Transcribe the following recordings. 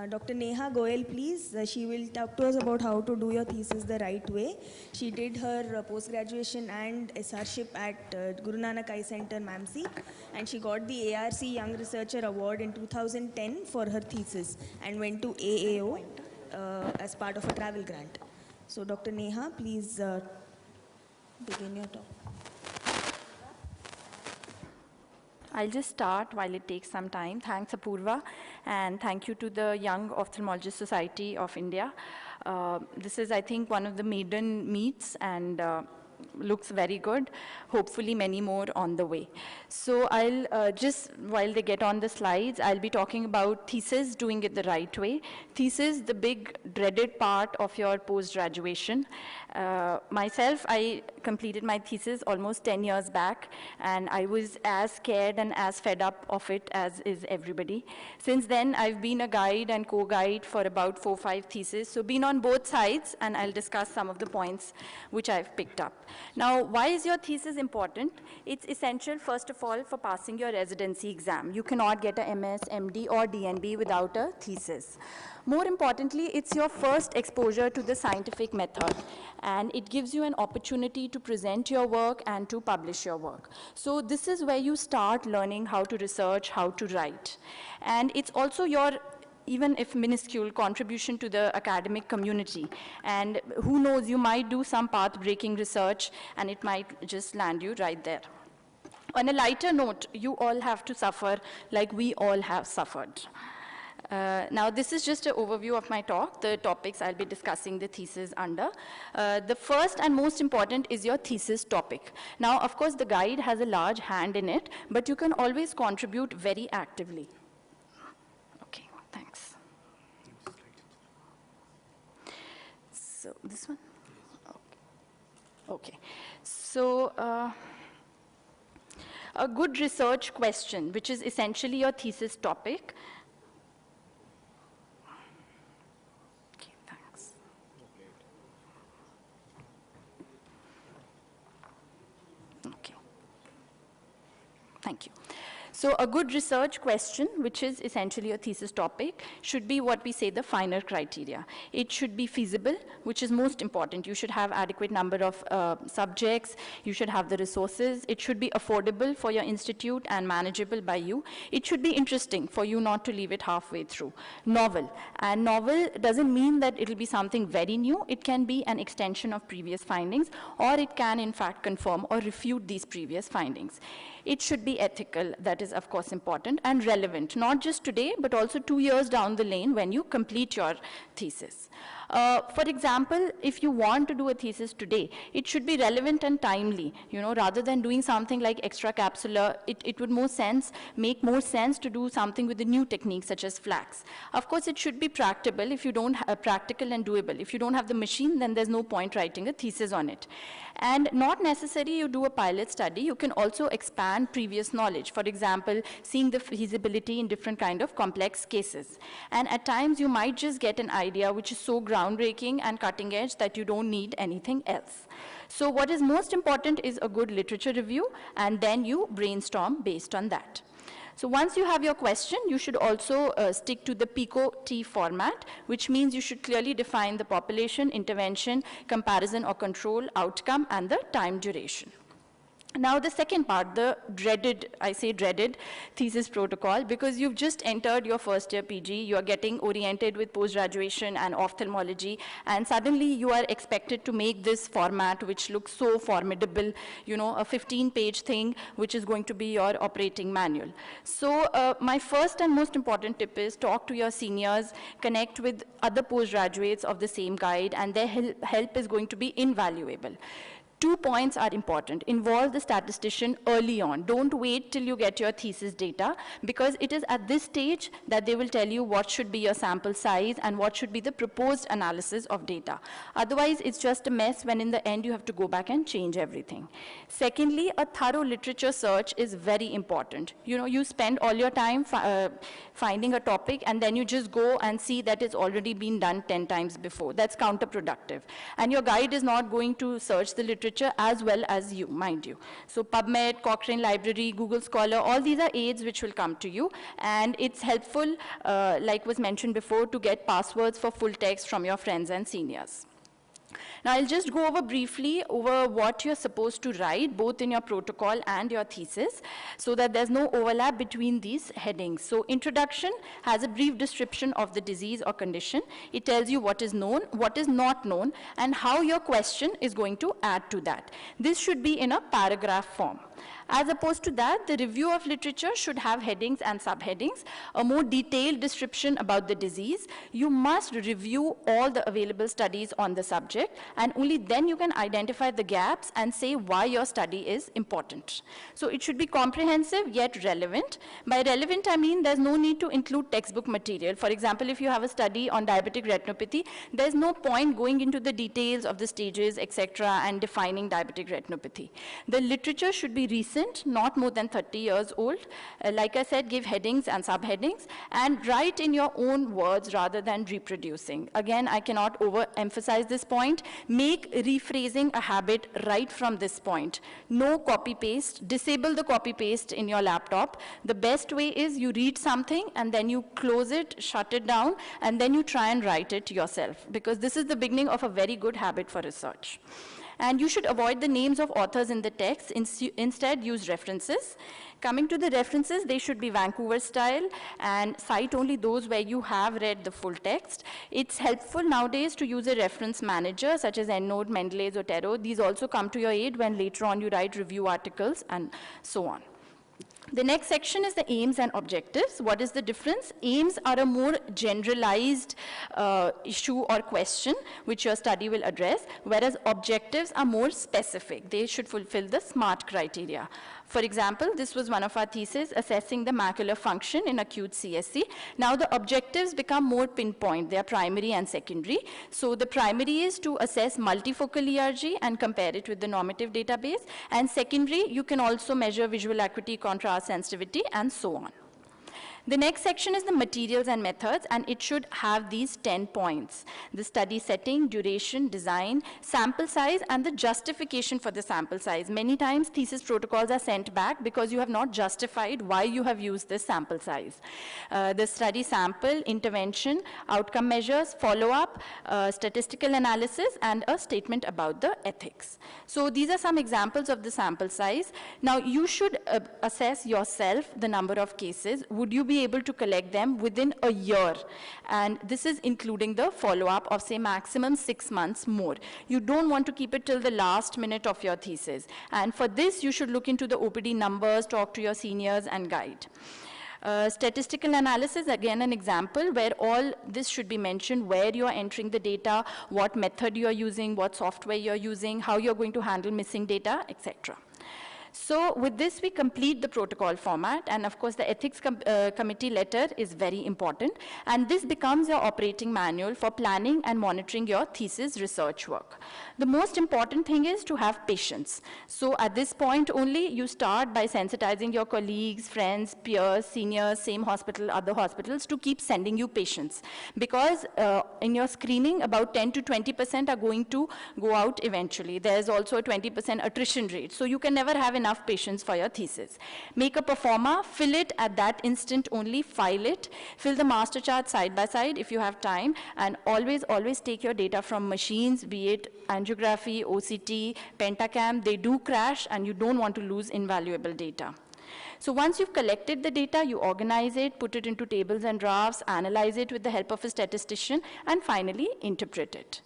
Dr. Neha Goyal, please. She will talk to us about how to do your thesis the right way. She did her post-graduation and SRship at Guru Nanak Eye Center, Mamsi, and she got the ARC Young Researcher Award in 2010 for her thesis and went to AAO as part of a travel grant. So, Dr. Neha, please begin your talk. I'll just start while it takes some time. Thanks, Apurva, and thank you to the Young Ophthalmologist Society of India. This is, I think, one of the maiden meets, and looks very good. Hopefully many more on the way. So I'll just, while they get on the slides, I'll be talking about thesis, doing it the right way. Thesis, the big dreaded part of your post-graduation. Myself, I completed my thesis almost 10 years back, and I was as scared and as fed up of it as is everybody. Since then, I've been a guide and co-guide for about 4 or 5 theses, so been on both sides, and I'll discuss some of the points which I've picked up. Now, why is your thesis important? It's essential, first of all, for passing your residency exam. You cannot get a MS, MD, or DNB without a thesis. More importantly, it's your first exposure to the scientific method, and it gives you an opportunity to present your work and to publish your work. So this is where you start learning how to research, how to write. And it's also your, even if minuscule, contribution to the academic community. And who knows, you might do some path-breaking research, and it might just land you right there. On a lighter note, you all have to suffer like we all have suffered. Now, this is just an overview of my talk, the topics I'll be discussing the thesis under. The first and most important is your thesis topic. Now, of course, the guide has a large hand in it, but you can always contribute very actively. Okay, thanks. So, this one? Okay. So, a good research question, which is essentially your thesis topic. Thank you. So a good research question, which is essentially a thesis topic, should be what we say the finer criteria. It should be feasible, which is most important. You should have adequate number of subjects. You should have the resources. It should be affordable for your institute and manageable by you. It should be interesting for you not to leave it halfway through. Novel. And novel doesn't mean that it'll be something very new. It can be an extension of previous findings, or it can, in fact, confirm or refute these previous findings. It should be ethical, that is, of course, important, and relevant, not just today, but also 2 years down the lane when you complete your thesis. For example, if you want to do a thesis today, it should be relevant and timely, rather than doing something like extracapsular. It would make more sense to do something with the new techniques such as FLACS. Of course, it should be practical if you don't have practical and doable. If you don't have the machine, then there's no point writing a thesis on it. And not necessarily you do a pilot study. You can also expand previous knowledge. For example, seeing the feasibility in different kind of complex cases. And at times, you might just get an idea which is so groundbreaking and cutting edge that you don't need anything else. So what is most important is a good literature review, and then you brainstorm based on that. So once you have your question, you should also stick to the PICO-T format, which means you should clearly define the population, intervention, comparison or control, outcome, and the time duration. Now, the second part, the dreaded, I say dreaded, thesis protocol, because you've just entered your first year PG, you are getting oriented with post-graduation and ophthalmology, and suddenly you are expected to make this format, which looks so formidable, a 15-page thing, which is going to be your operating manual. So my first and most important tip is talk to your seniors, connect with other postgraduates of the same guide, and their help is going to be invaluable. 2 points are important. Involve the statistician early on. Don't wait till you get your thesis data, because it is at this stage that they will tell you what should be your sample size and what should be the proposed analysis of data. Otherwise, it's just a mess when in the end you have to go back and change everything. Secondly, a thorough literature search is very important. You spend all your time finding a topic, and then you just go and see that it's already been done 10 times before. That's counterproductive. And your guide is not going to search the literature literature as well as you, mind you. So PubMed, Cochrane Library, Google Scholar, all these are aids which will come to you, and it's helpful, like was mentioned before, to get passwords for full text from your friends and seniors. Now, I'll just go over briefly over what you're supposed to write, both in your protocol and your thesis, so that there's no overlap between these headings. So introduction has a brief description of the disease or condition. It tells you what is known, what is not known, and how your question is going to add to that. This should be in a paragraph form. As opposed to that, the review of literature should have headings and subheadings, a more detailed description about the disease. You must review all the available studies on the subject, and only then you can identify the gaps and say why your study is important. So it should be comprehensive yet relevant. By relevant, I mean there's no need to include textbook material. For example, if you have a study on diabetic retinopathy, there's no point going into the details of the stages, etc., and defining diabetic retinopathy. The literature should be recent, not more than 30 years old. Like I said, give headings and subheadings, and write in your own words rather than reproducing. Again, I cannot overemphasize this point. Make rephrasing a habit right from this point. No copy-paste. Disable the copy-paste in your laptop. The best way is you read something, and then you close it, shut it down, and then you try and write it yourself, because this is the beginning of a very good habit for research. And you should avoid the names of authors in the text. Instead, use references. Coming to the references, they should be Vancouver style and cite only those where you have read the full text. It's helpful nowadays to use a reference manager such as EndNote, Mendeley, Zotero. These also come to your aid when later on you write review articles and so on. The next section is the aims and objectives. What is the difference? Aims are a more generalized issue or question which your study will address, whereas objectives are more specific. They should fulfill the SMART criteria. For example, this was one of our theses, assessing the macular function in acute CSC. Now the objectives become more pinpoint. They are primary and secondary. So the primary is to assess multifocal ERG and compare it with the normative database. And secondary, you can also measure visual acuity, contrast, sensitivity, and so on. The next section is the materials and methods, and it should have these 10 points. The study setting, duration, design, sample size, and the justification for the sample size. Many times, thesis protocols are sent back because you have not justified why you have used this sample size. The study sample, intervention, outcome measures, follow-up, statistical analysis, and a statement about the ethics. So these are some examples of the sample size. Now, you should assess yourself the number of cases. Would you be able to collect them within a year? And this is including the follow-up of, say, maximum 6 months more. You don't want to keep it till the last minute of your thesis. And for this, you should look into the OPD numbers, talk to your seniors, and guide. Statistical analysis, again an example where all this should be mentioned, where you are entering the data, what method you are using, what software you are using, how you are going to handle missing data, etc. So with this, we complete the protocol format, and of course the ethics committee letter is very important, and this becomes your operating manual for planning and monitoring your thesis research work. The most important thing is to have patience. So at this point only, you start by sensitizing your colleagues, friends, peers, seniors, same hospital, other hospitals, to keep sending you patients. Because in your screening, about 10 to 20% are going to go out eventually. There's also a 20% attrition rate. So you can never have enough patience for your thesis. Make a performa, fill it at that instant only, file it, fill the master chart side by side if you have time, and always, always take your data from machines, be it angiography, OCT, Pentacam. They do crash, and you don't want to lose invaluable data. So once you've collected the data, you organize it, put it into tables and drafts, analyze it with the help of a statistician, and finally interpret it.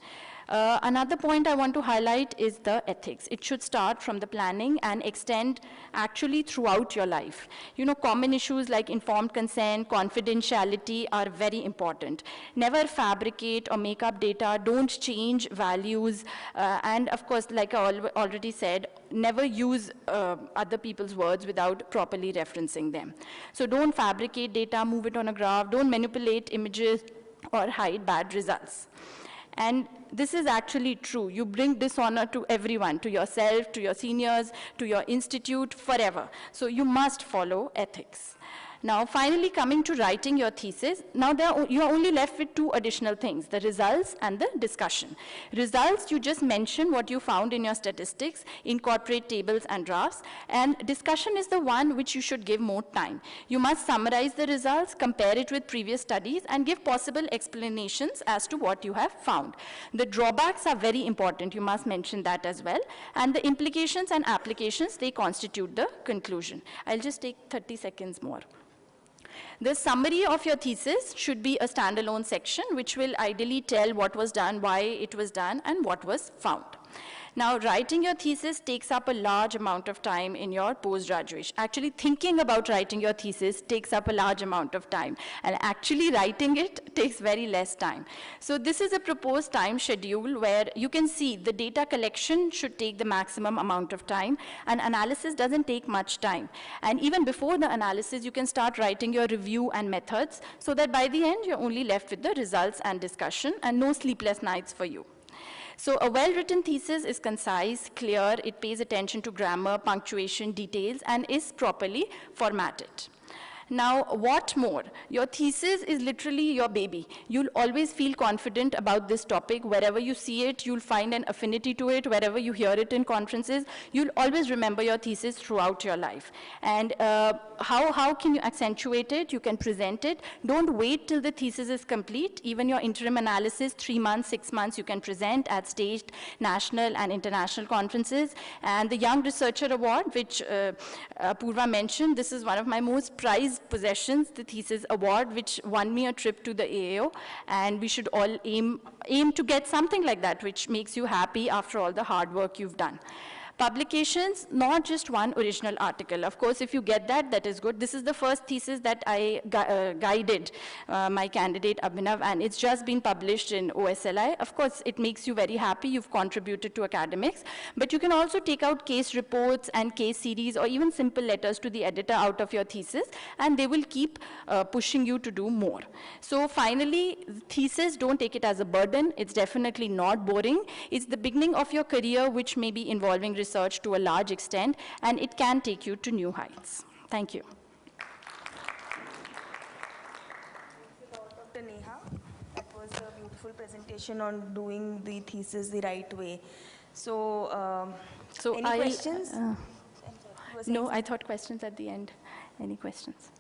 Another point I want to highlight is the ethics. It should start from the planning and extend actually throughout your life. You know, common issues like informed consent, confidentiality are very important. Never fabricate or make up data. Don't change values. And of course, like I already said, never use other people's words without properly referencing them. So don't fabricate data, move it on a graph. Don't manipulate images or hide bad results. And this is actually true. You bring dishonor to everyone, to yourself, to your seniors, to your institute, forever. So you must follow ethics. Now, finally, coming to writing your thesis, now you are only left with two additional things, the results and the discussion. Results, you just mention what you found in your statistics, incorporate tables and drafts, and discussion is the one which you should give more time. You must summarize the results, compare it with previous studies, and give possible explanations as to what you have found. The drawbacks are very important, you must mention that as well, and the implications and applications, they constitute the conclusion. I'll just take 30 seconds more. The summary of your thesis should be a standalone section which will ideally tell what was done, why it was done, and what was found. Now, writing your thesis takes up a large amount of time in your post-graduation. Actually, thinking about writing your thesis takes up a large amount of time, and actually writing it takes very less time. So this is a proposed time schedule where you can see the data collection should take the maximum amount of time, and analysis doesn't take much time. And even before the analysis, you can start writing your review and methods so that by the end, you're only left with the results and discussion and no sleepless nights for you. So a well-written thesis is concise, clear, it pays attention to grammar, punctuation, details, and is properly formatted. Now, what more? Your thesis is literally your baby. You'll always feel confident about this topic. Wherever you see it, you'll find an affinity to it. Wherever you hear it in conferences, you'll always remember your thesis throughout your life. And how can you accentuate it? You can present it. Don't wait till the thesis is complete. Even your interim analysis, 3 months, 6 months, you can present at state, national, and international conferences. And the Young Researcher Award, which Purva mentioned, this is one of my most prized possessions, the thesis award, which won me a trip to the AAO, and we should all aim to get something like that, which makes you happy after all the hard work you've done. Publications, not just one original article. Of course, if you get that, that is good. This is the first thesis that I guided my candidate Abhinav, and it's just been published in OSLI. Of course, it makes you very happy. You've contributed to academics. But you can also take out case reports and case series or even simple letters to the editor out of your thesis, and they will keep pushing you to do more. So finally, thesis, don't take it as a burden. It's definitely not boring. It's the beginning of your career, which may be involving research to a large extent, and it can take you to new heights. Thank you. Dr. Neha, that was a beautiful presentation on doing the thesis the right way. So, any questions? No, I thought questions at the end. Any questions?